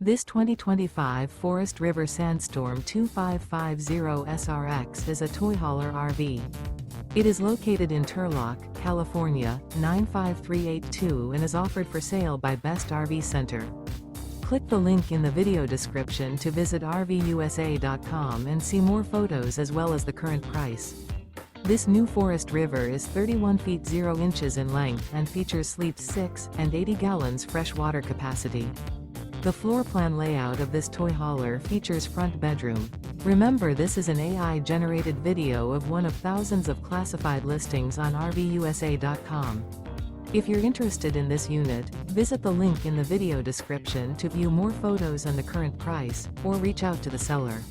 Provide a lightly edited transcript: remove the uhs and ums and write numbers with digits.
This 2025 Forest River Sandstorm 2550 SRX is a toy hauler RV. It is located in Turlock, California, 95382 and is offered for sale by Best RV Center. Click the link in the video description to visit RVUSA.com and see more photos as well as the current price. This new Forest River is 31 feet 0 inches in length and features sleeps 6 and 80 gallons fresh water capacity. The floor plan layout of this toy hauler features front bedroom. Remember, this is an AI-generated video of one of thousands of classified listings on RVUSA.com. If you're interested in this unit, visit the link in the video description to view more photos and the current price, or reach out to the seller.